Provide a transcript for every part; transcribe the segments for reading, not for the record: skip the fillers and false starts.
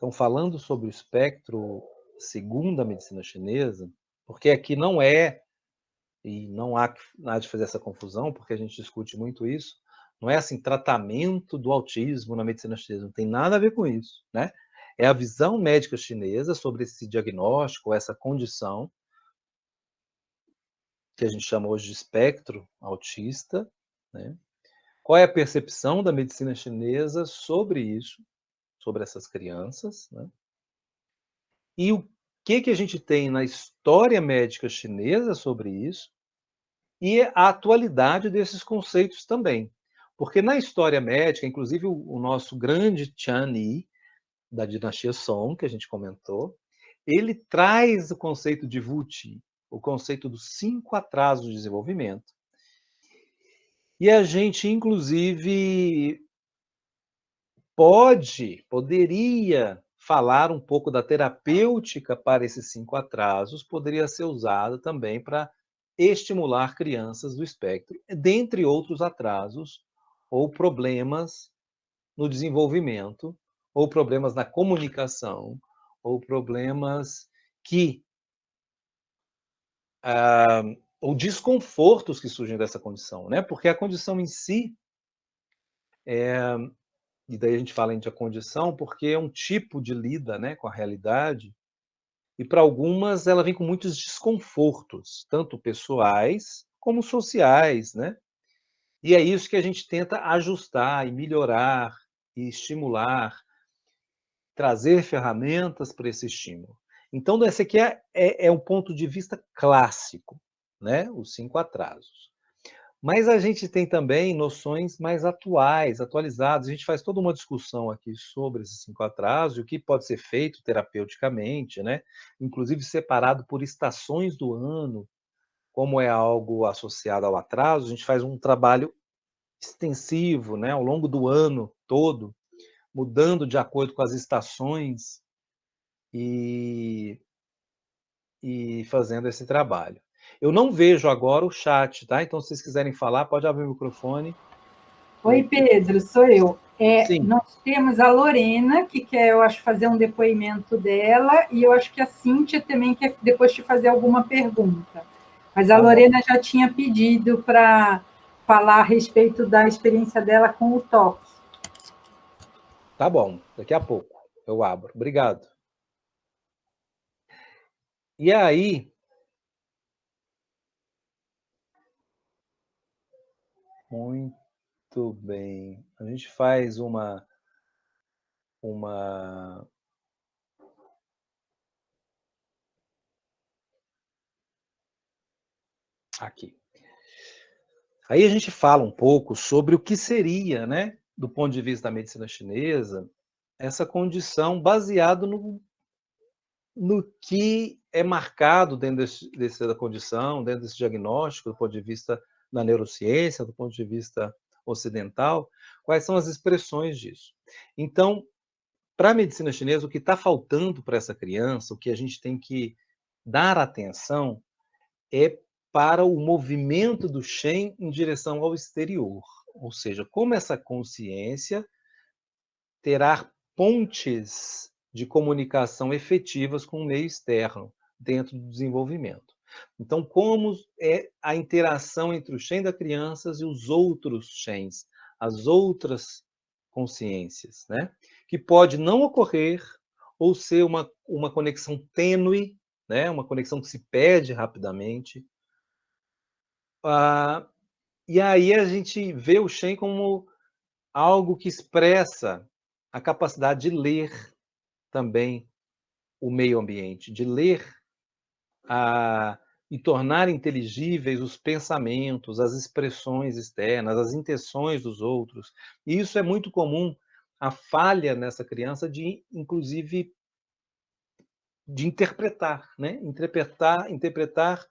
Então, falando sobre o espectro segundo a medicina chinesa, porque aqui não é, e não há nada de fazer essa confusão, porque a gente discute muito isso, não é assim, tratamento do autismo na medicina chinesa, não tem nada a ver com isso, né? É a visão médica chinesa sobre esse diagnóstico, essa condição, que a gente chama hoje de espectro autista, né? Qual é a percepção da medicina chinesa sobre isso, sobre essas crianças, né? E o que a gente tem na história médica chinesa sobre isso, e a atualidade desses conceitos também. Porque na história médica, inclusive o nosso grande Chan Yi, da dinastia Song, que a gente comentou, ele traz o conceito de Wuqi, o conceito dos 5 atrasos de desenvolvimento. E a gente, inclusive, poderia falar um pouco da terapêutica para esses 5 atrasos, poderia ser usada também para estimular crianças do espectro, dentre outros atrasos ou problemas no desenvolvimento, ou problemas na comunicação, ou problemas que ou desconfortos que surgem dessa condição, né? Porque a condição em si, e daí a gente fala de a condição, porque é um tipo de lida, né, com a realidade, e para algumas ela vem com muitos desconfortos, tanto pessoais como sociais, né? E é isso que a gente tenta ajustar e melhorar e estimular, trazer ferramentas para esse estímulo. Então, esse aqui é um ponto de vista clássico, né? Os 5 atrasos. Mas a gente tem também noções mais atuais, atualizadas. A gente faz toda uma discussão aqui sobre esses 5 atrasos, o que pode ser feito terapeuticamente, né? Inclusive separado por estações do ano, como é algo associado ao atraso, a gente faz um trabalho extensivo, né, ao longo do ano todo, mudando de acordo com as estações e, e fazendo esse trabalho. Eu não vejo agora o chat, tá? Então, se vocês quiserem falar, pode abrir o microfone. Oi, Pedro, sou eu. Sim. Nós temos a Lorena, que quer, eu acho, fazer um depoimento dela, e eu acho que a Cíntia também quer depois te fazer alguma pergunta. Mas a Tá bom. Lorena já tinha pedido para falar a respeito da experiência dela com o toque. Tá bom, daqui a pouco eu abro. Obrigado. E aí, muito bem. A gente faz uma aqui. Aí a gente fala um pouco sobre o que seria, né, do ponto de vista da medicina chinesa, essa condição baseado no que é marcado dentro dessa condição, dentro desse diagnóstico, do ponto de vista da neurociência, do ponto de vista ocidental, quais são as expressões disso. Então, para a medicina chinesa, o que está faltando para essa criança, o que a gente tem que dar atenção, é para o movimento do Shen em direção ao exterior. Ou seja, como essa consciência terá pontes de comunicação efetivas com o meio externo, dentro do desenvolvimento. Então, como é a interação entre o Shen das crianças e os outros Shens, as outras consciências, né? Que pode não ocorrer ou ser uma conexão tênue, né? Uma conexão que se perde rapidamente. E aí a gente vê o Shen como algo que expressa a capacidade de ler também o meio ambiente, de ler e tornar inteligíveis os pensamentos, as expressões externas, as intenções dos outros. E isso é muito comum, a falha nessa criança de, inclusive, de interpretar, né? Interpretar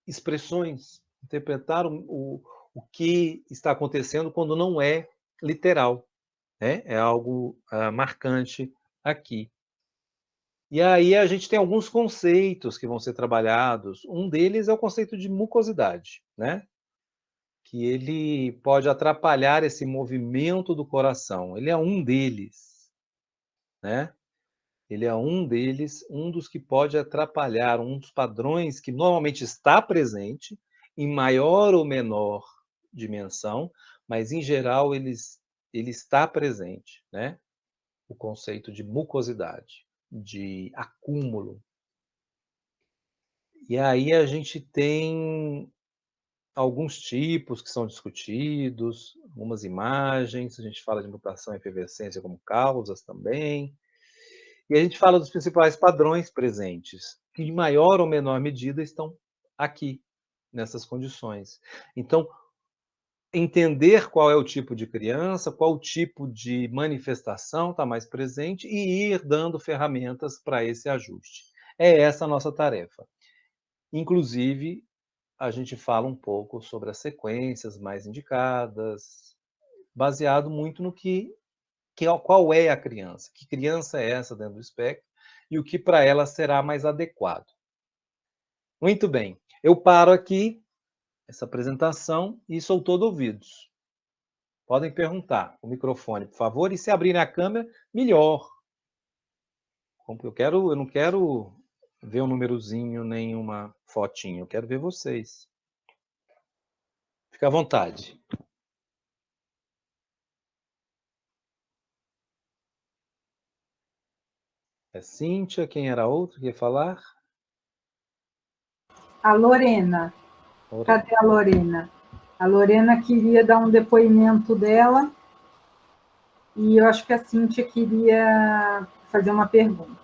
expressões, interpretar o que está acontecendo quando não é literal, né? É algo marcante aqui. E aí a gente tem alguns conceitos que vão ser trabalhados. Um deles é o conceito de mucosidade, né? Que ele pode atrapalhar esse movimento do coração. Ele é um deles. né? Ele é um deles, um dos que pode atrapalhar, um dos padrões que normalmente está presente, em maior ou menor dimensão, mas em geral ele está presente, né? O conceito de mucosidade, de acúmulo. E aí a gente tem alguns tipos que são discutidos, algumas imagens, a gente fala de mutação e efervescência como causas também, e a gente fala dos principais padrões presentes, que em maior ou menor medida estão aqui, nessas condições. Então, entender qual é o tipo de criança, qual o tipo de manifestação está mais presente e ir dando ferramentas para esse ajuste. É essa a nossa tarefa. Inclusive, a gente fala um pouco sobre as sequências mais indicadas, baseado muito no qual é a criança, que criança é essa dentro do espectro e o que para ela será mais adequado. Muito bem, eu paro aqui essa apresentação e sou todo ouvidos. Podem perguntar, o microfone, por favor, e se abrirem a câmera, melhor. Eu não quero ver um númerozinho nem uma fotinha, eu quero ver vocês. Fica à vontade. É Cíntia, quem era outro que ia falar? A Lorena. Cadê a Lorena? A Lorena queria dar um depoimento dela e eu acho que a Cíntia queria fazer uma pergunta.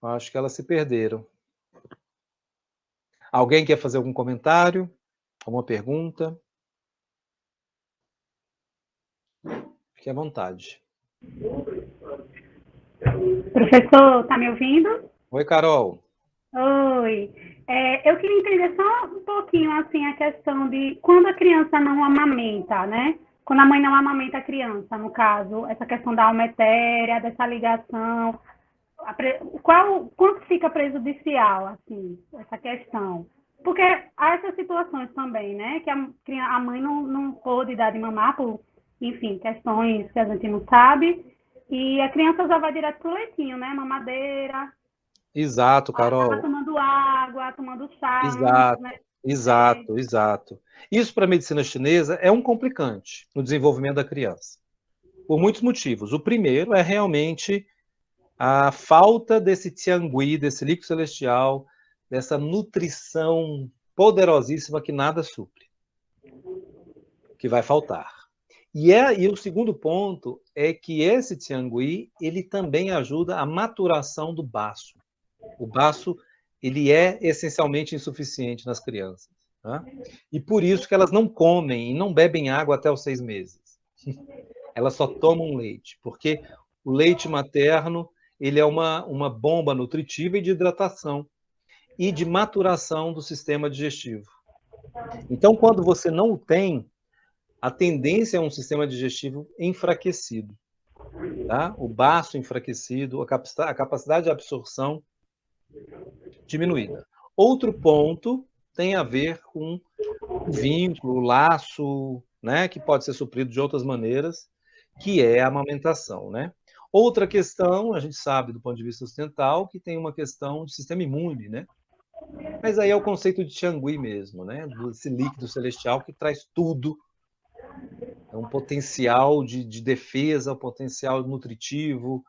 Acho que elas se perderam. Alguém quer fazer algum comentário? Alguma pergunta? Fique à vontade. Professor, está me ouvindo? Oi, Carol. Oi. Eu queria entender só um pouquinho assim a questão de quando a criança não amamenta, né? Quando a mãe não amamenta a criança, no caso, essa questão da almetéria, dessa ligação, quanto fica prejudicial, assim, essa questão? Porque há essas situações também, né? Que a mãe não pôde dar de mamar por, enfim, questões que a gente não sabe, e a criança já vai direto pro leitinho, né? Mamadeira. Exato, Carol. Ela tomando água, tomando chá, Exato, né? exato. Isso para a medicina chinesa é um complicante no desenvolvimento da criança, por muitos motivos. O primeiro é realmente a falta desse tiangui, desse líquido celestial, dessa nutrição poderosíssima que nada supre, que vai faltar. E o segundo ponto é que esse tiangui, ele também ajuda a maturação do baço. O baço, ele é essencialmente insuficiente nas crianças. Tá? E por isso que elas não comem e não bebem água até os 6 meses. Elas só tomam leite, porque o leite materno, ele é uma bomba nutritiva e de hidratação e de maturação do sistema digestivo. Então, quando você não o tem, a tendência é um sistema digestivo enfraquecido, tá? O baço enfraquecido, a capacidade de absorção diminuída. Outro ponto tem a ver com o vínculo, o laço, né, que pode ser suprido de outras maneiras, que é a amamentação, né? Outra questão, a gente sabe do ponto de vista ocidental, que tem uma questão de sistema imune, né? Mas aí é o conceito de Tiangui mesmo, né? Desse líquido celestial que traz tudo. É um potencial de defesa, um potencial nutritivo,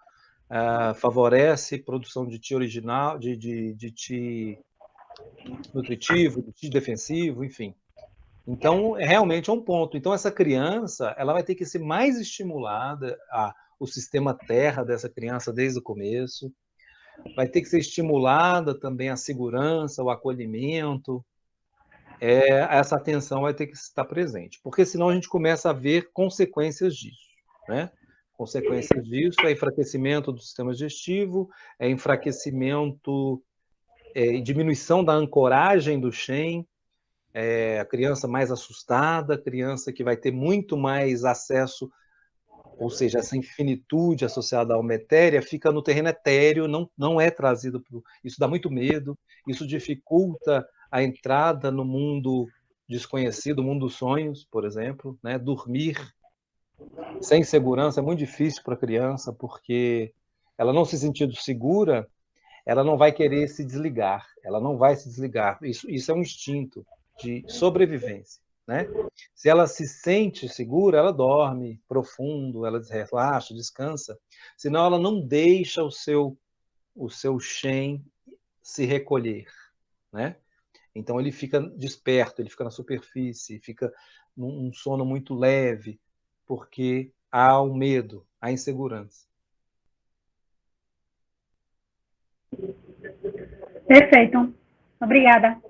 favorece produção de Ti original, de Ti nutritivo, de Ti defensivo, enfim. Então, realmente é um ponto. Então, essa criança, ela vai ter que ser mais estimulada, o sistema terra dessa criança desde o começo, vai ter que ser estimulada também a segurança, o acolhimento, essa atenção vai ter que estar presente, porque senão a gente começa a ver consequências disso, né? Consequências disso é enfraquecimento do sistema digestivo, é enfraquecimento e diminuição da ancoragem do Shen, a criança mais assustada, a criança que vai ter muito mais acesso, ou seja, essa infinitude associada à matéria fica no terreno etéreo, não é trazido isso dá muito medo, isso dificulta a entrada no mundo desconhecido, o mundo dos sonhos, por exemplo, né? Dormir sem segurança é muito difícil para a criança, porque ela não se sentindo segura, ela não vai querer se desligar, ela não vai se desligar. Isso é um instinto de sobrevivência, né? Se ela se sente segura, ela dorme profundo, ela relaxa, descansa, senão ela não deixa o seu Shen se recolher, né? Então ele fica desperto, ele fica na superfície, fica num sono muito leve, porque há o medo, a insegurança. Perfeito. Obrigada.